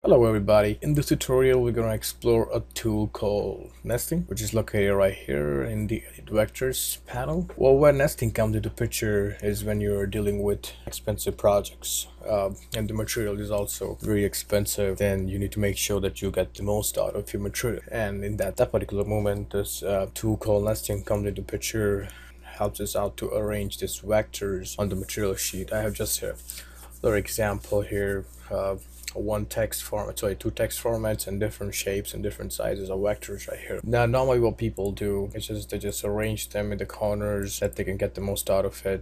Hello everybody, in this tutorial we're going to explore a tool called nesting, which is located right here in the edit vectors panel. Well, where nesting comes into picture is when you're dealing with expensive projects and the material is also very expensive. Then you need to make sure that you get the most out of your material, and in that particular moment this tool called nesting comes into picture, helps us out to arrange these vectors on the material sheet. I have just here another example here, one text format, sorry, two text formats and different shapes and different sizes of vectors right here. Now normally what people do is they just arrange them in the corners that they can get the most out of it.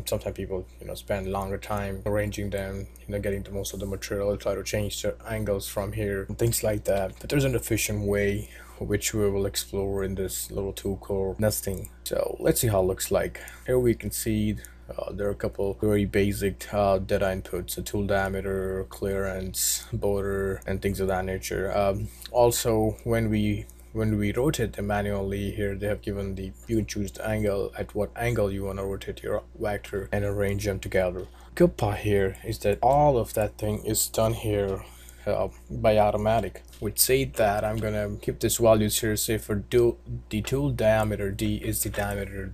Sometimes people spend longer time arranging them, getting the most of the material, try to change the angles from here and things like that. But there's an efficient way which we will explore in this little tool called nesting. So let's see how it looks like. Here we can see there are a couple very basic data inputs: a tool diameter, clearance, border, and things of that nature. Also, when we rotate them manually, here they have given you can choose the angle, at what angle you want to rotate your vector and arrange them together. Good part here is that all of that thing is done here by automatic. With say that, I'm gonna keep this values here. Say for the tool diameter, D is the diameter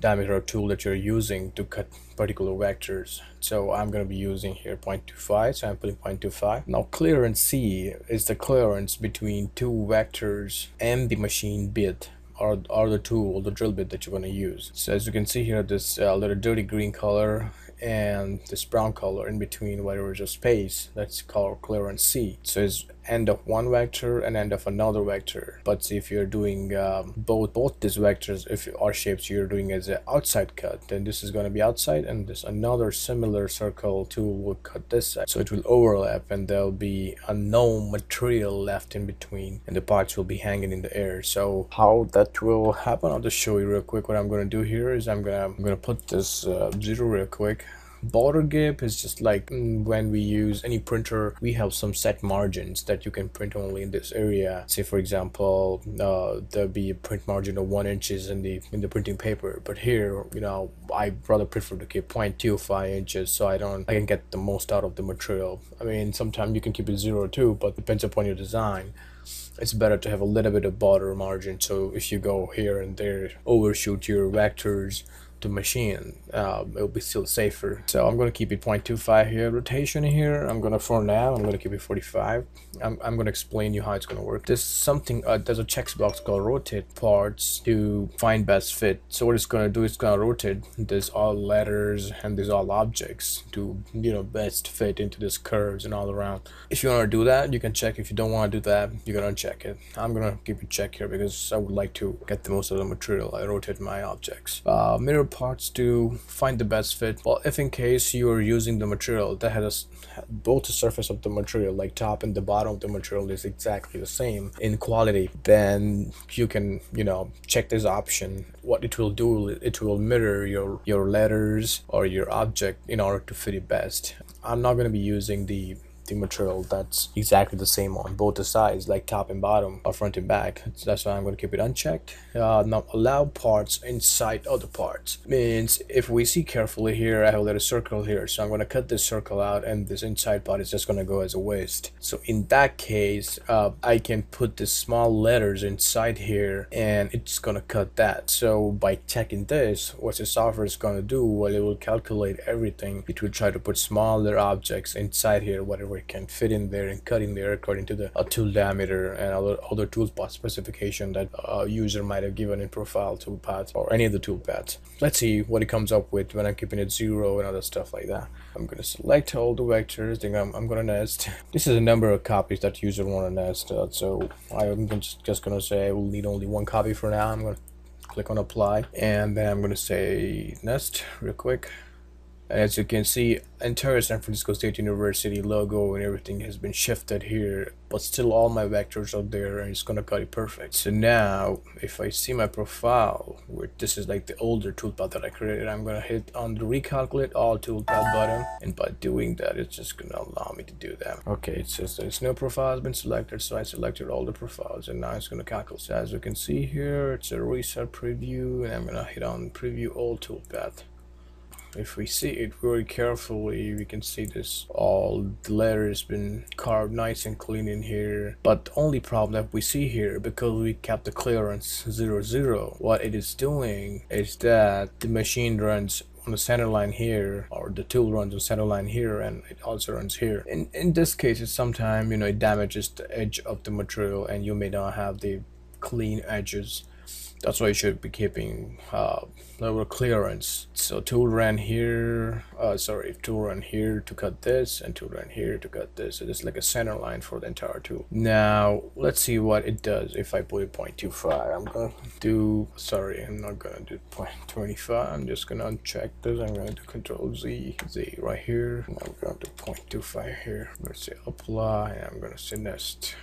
diameter of tool that you're using to cut particular vectors. So I'm gonna be using here 0.25, so I'm putting 0.25. Now clearance, C is the clearance between two vectors and the machine bit or the tool or the drill bit that you're going to use. So as you can see here, this little dirty green color and this brown color in between where there is a space, that's called clearance C. So it's end of one vector and end of another vector. But see, if you're doing both these vectors, if or shapes you're doing as an outside cut, then this is going to be outside, and this another similar circle tool will cut this side, so it will overlap and there'll be no material left in between and the parts will be hanging in the air. So how that will happen, I'll just show you real quick. What I'm going to do here is I'm gonna put this 0 real quick. Border gap is just like when we use any printer, we have some set margins that you can print only in this area. Say for example, there'll be a print margin of 1 inches in the printing paper, but here I rather prefer to keep 0.25 inches so I can get the most out of the material. I mean, sometimes you can keep it 0 too, but depends upon your design. It's better to have a little bit of border margin, so if you go here and there, overshoot your vectors to machine, it'll be still safer. So I'm going to keep it 0.25 here. Rotation here, I'm going to, for now, I'm going to keep it 45. I'm going to explain you how it's going to work. There's something, there's a checkbox called rotate parts to find best fit. So what it's going to do is going to rotate this all letters and these all objects to best fit into these curves and all around. If you want to do that, you can check. If you don't want to do that, you're going to uncheck it. I'm going to keep it check here because I would like to get the most of the material. I rotate my objects. Mirror parts to find the best fit. Well, if in case you are using the material that has both the surface of the material, like top and the bottom of the material, is exactly the same in quality, then you can check this option. What it will do, it will mirror your letters or your object in order to fit it best. I'm not going to be using the material that's exactly the same on both the sides, like top and bottom or front and back. That's why I'm going to keep it unchecked. Now allow parts inside other parts means, if we see carefully here, I have a little circle here, so I'm going to cut this circle out and this inside part is just going to go as a waste. So in that case, I can put the small letters inside here and it's going to cut that. So by checking this, what the software is going to do, well, it will calculate everything. It will try to put smaller objects inside here, whatever can fit in there and cut in there according to the tool diameter and other toolpath specification that user might have given in profile toolpath or any of the toolpaths. Let's see what it comes up with when I'm keeping it 0 and other stuff like that. I'm going to select all the vectors, then I'm going to nest. This is a number of copies that user want to nest, so I'm just going to say I will need only 1 copy for now. I'm going to click on apply and then I'm going to say nest real quick. And as you can see, entire San Francisco State University logo and everything has been shifted here, but still all my vectors are there and it's gonna cut it perfect. So now if I see my profile, where this is like the older toolpath that I created, I'm gonna hit on the recalculate all toolpath button, and by doing that it's just gonna allow me to do that. Okay, it says there's no profile has been selected, so I selected all the profiles and now it's gonna calculate. So as you can see here, it's a reset preview and I'm gonna hit on preview all toolpath. if we see it very carefully, we can see this all the letters been carved nice and clean in here. But the only problem that we see here, because we kept the clearance 00, what it is doing is that the machine runs on the center line here, or the tool runs on center line here, and it also runs here. In this case, it's sometimes, it damages the edge of the material and you may not have the clean edges. That's why you should be keeping lower clearance. So tool ran here, tool ran here to cut this, and tool ran here to cut this. It is like a center line for the entire tool. Now let's see what it does if I put it 0.25. I'm gonna do, I'm not gonna do 0.25. I'm just gonna uncheck this. I'm gonna do Control Z right here. And I'm gonna do 0.25 here. I'm gonna say apply, and I'm gonna say nest.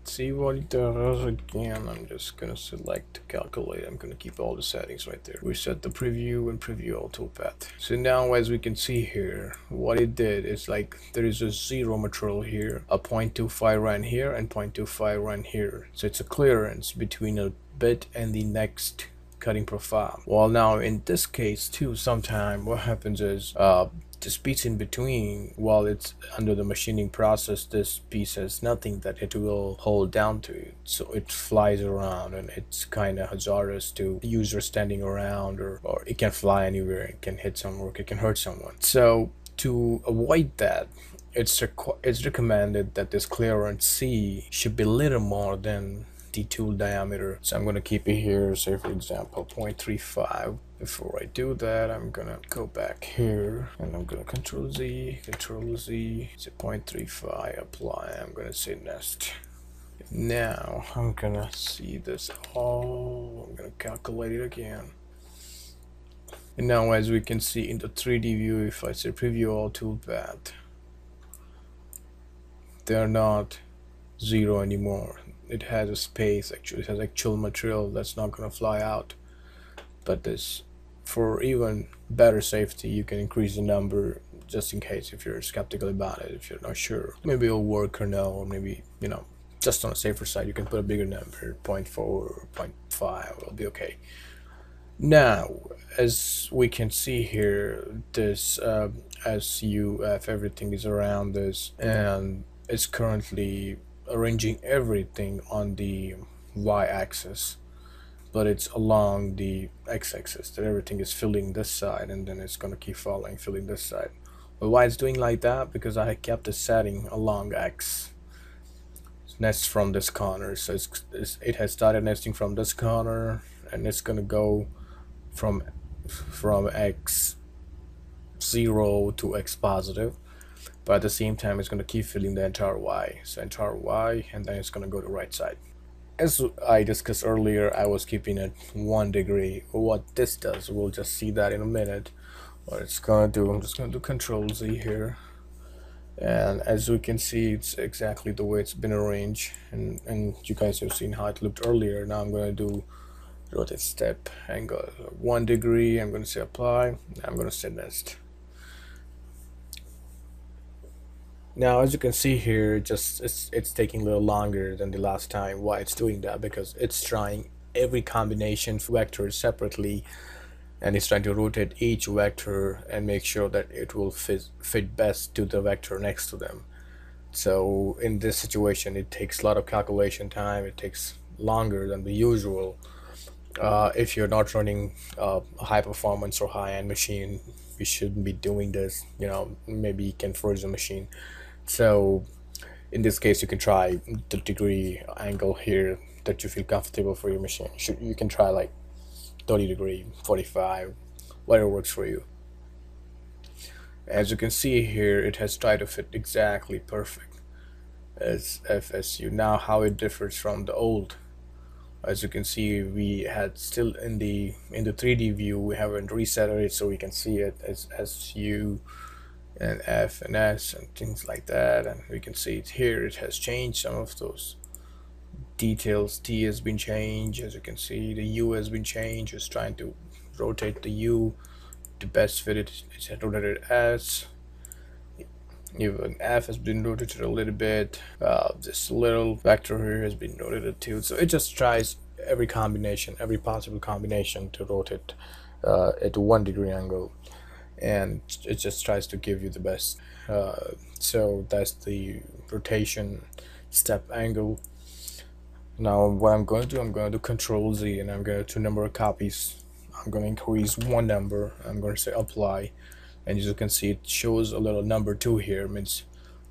See what it does again. I'm just gonna select calculate. I'm gonna keep all the settings right there. Reset the preview and preview all toolpath. So now, as we can see here, what it did is like there is a 0 material here, a 0.25 ran here, and 0.25 ran here. So it's a clearance between a bit and the next cutting profile. Well, now in this case too, sometimes what happens is this piece in between, while it's under the machining process, this piece has nothing that it will hold down to it, so it flies around, and it's kind of hazardous to the user standing around, or it can fly anywhere. It can hit someone, it can hurt someone. So to avoid that, it's recommended that this clearance C should be a little more than the tool diameter. So I'm going to keep it here, say for example 0.35. Before I do that, I'm gonna go back here and I'm gonna Control Z, say 0.35, apply. I'm gonna say nest. Now I'm gonna see this all. I'm gonna calculate it again. And now, as we can see in the 3D view, if I say preview all toolpath, they're not 0 anymore. It has a space. Actually, it has actual material that's not gonna fly out. But this, for even better safety, you can increase the number just in case if you're skeptical about it, if you're not sure. Maybe it'll work or no, or maybe, just on a safer side, you can put a bigger number, 0.4 or 0.5, it'll be okay. Now, as we can see here, this SUF, everything is around this, and it's currently arranging everything on the y-axis. But it's along the x-axis that everything is filling this side, and then it's gonna keep filling this side. But why it's doing like that? Because I kept the setting along x. It nests from this corner, so it has started nesting from this corner, and it's gonna go from x0 to x positive. But at the same time, it's gonna keep filling the entire y, so entire y, and then it's gonna go to the right side. As I discussed earlier, I was keeping it 1 degree. What this does, we'll just see that in a minute. What it's gonna do, I'm just gonna do Control Z here, and as we can see, it's exactly the way it's been arranged, and you guys have seen how it looked earlier. Now I'm gonna do rotate step angle 1 degree. I'm gonna say apply. I'm gonna say nest. Now, as you can see here, it's taking a little longer than the last time. Why it's doing that? Because it's trying every combination vector separately, and it's trying to rotate each vector and make sure that it will fit best to the vector next to them. So in this situation, it takes a lot of calculation time. It takes longer than the usual. If you're not running a high performance or high-end machine, you shouldn't be doing this. Maybe you can freeze the machine. So in this case, you can try the degree angle here that you feel comfortable for your machine. You can try like 30 degree, 45, whatever works for you. As you can see here, it has tried to fit exactly perfect as FSU. Now, how it differs from the old, as you can see, we had still in the 3D view, we haven't reset it so we can see it as SU and F and S and things like that, and we can see it here. It has changed some of those details. T has been changed. As you can see, the U has been changed. It's trying to rotate the U to best fit it. It's rotated S. Even F has been rotated a little bit. This little vector here has been rotated too. So it just tries every possible combination to rotate at 1 degree angle. and it just tries to give you the best. So that's the rotation step angle. Now what I'm going to do, I'm going to do Control Z, and I'm going to number of copies. I'm going to increase one number. I'm going to say apply, and as you can see, it shows a little number 2 here. It means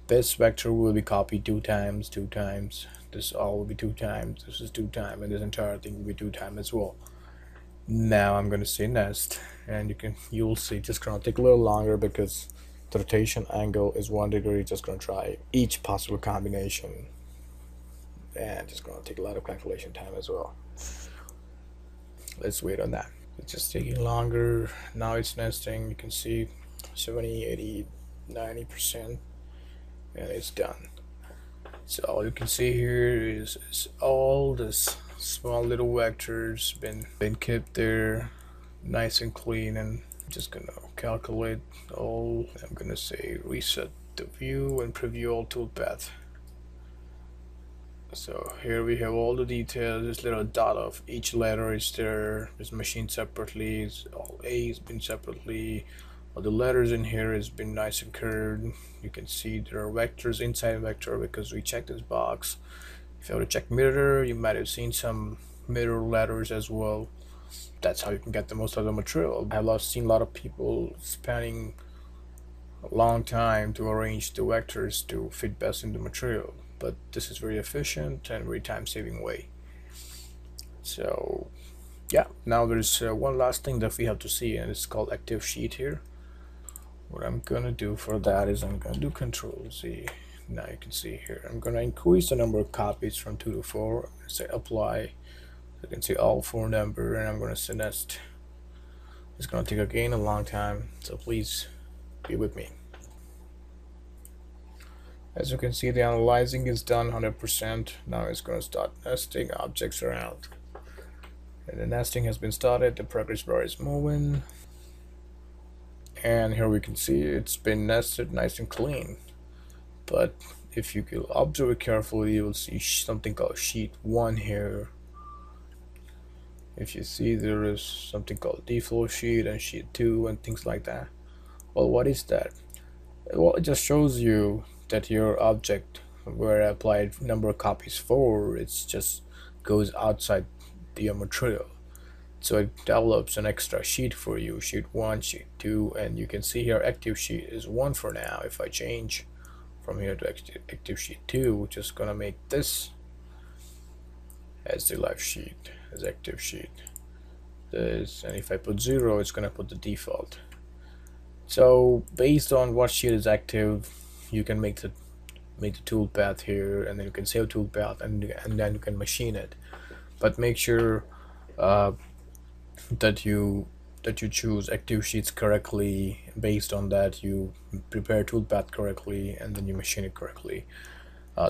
this vector will be copied 2 times, 2 times. This all will be 2 times. This is 2 times, and this entire thing will be 2 times as well. Now I'm going to say nest, and you'll see it's just going to take a little longer because the rotation angle is 1 degree. Just going to try each possible combination, and it's going to take a lot of calculation time as well. Let's wait on that. It's just taking longer. Now it's nesting. You can see 70, 80, 90%, and it's done. So all you can see here is all this small little vectors been kept there nice and clean, and I'm just gonna calculate all. I'm gonna say reset the view and preview all toolpath. So here we have all the details. This little dot of each letter is there, is machined separately. It's all A has been separately. All the letters in here has been nice and curved. You can see there are vectors inside vector because we checked this box. If you want to check mirror, you might have seen some mirror letters as well. That's how you can get the most of the material. I've seen a lot of people spending a long time to arrange the vectors to fit best in the material, but this is very efficient and very time-saving way. So yeah, now there's one last thing that we have to see, and it's called active sheet here. What I'm gonna do for that is I'm gonna do Control Z. Now you can see here I'm gonna increase the number of copies from 2 to 4. Say apply. You can see all 4 number, and I'm gonna say nest. It's gonna take again a long time, so please be with me. As you can see, the analyzing is done 100%. Now it's gonna start nesting objects around, and the nesting has been started. The progress bar is moving, and here we can see it's been nested nice and clean. But if you could observe it carefully, you will see something called sheet 1 here. If you see, there is something called default sheet and sheet 2 and things like that. Well, what is that? Well, it just shows you that your object where I applied number of copies for, it's just goes outside the material. So it develops an extra sheet for you, sheet 1, sheet 2, and you can see here active sheet is 1 for now. If I change from here to active sheet 2, which is gonna make this as the live sheet, as active sheet. This, and if I put 0, it's gonna put the default. So based on what sheet is active, you can make the toolpath here, and then you can save toolpath, and then you can machine it. But make sure that you choose active sheets correctly. Based on that, you prepare toolpath correctly, and then you machine it correctly.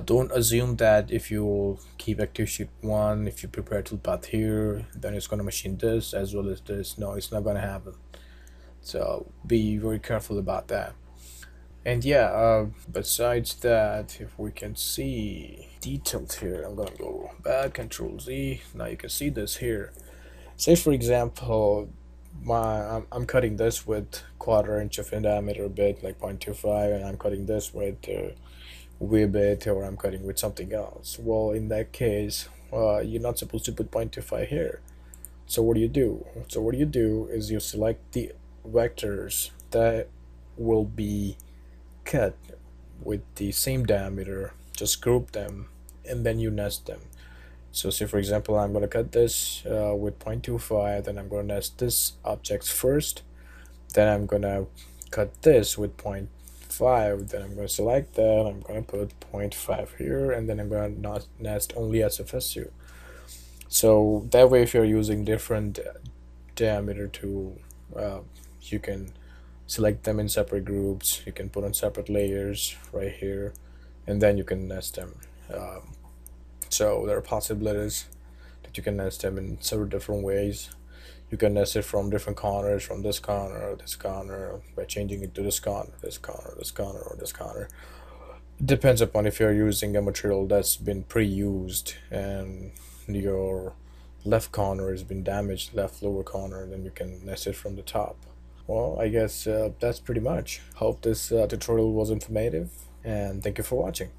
Don't assume that if you keep active sheet 1, if you prepare toolpath here, then it's going to machine this as well as this. No, it's not going to happen. So be very careful about that. And yeah, besides that, if we can see detailed here, I'm gonna go back, Control Z. Now you can see this here. Say for example, I'm cutting this with 1/4 inch of in diameter bit, like 0.25, and I'm cutting this with V bit, or I'm cutting with something else. Well, in that case, you're not supposed to put 0.25 here. So what do you do? So what you do is you select the vectors that will be cut with the same diameter, just group them, and then you nest them. So say for example, I'm going to cut this with 0.25, then I'm going to nest this objects first, then I'm going to cut this with 0.5, then I'm going to select that, I'm going to put 0.5 here, and then I'm going to nest only SFSU. So that way, if you're using different diameter tool, you can select them in separate groups, you can put on separate layers right here, and then you can nest them. So there are possibilities that you can nest them in several different ways. You can nest it from different corners, from this corner or this corner, by changing it to this corner, this corner, this corner, or this corner. It depends upon if you're using a material that's been pre-used and your left corner has been damaged, left lower corner, then you can nest it from the top. Well, I guess that's pretty much. Hope this tutorial was informative, and thank you for watching.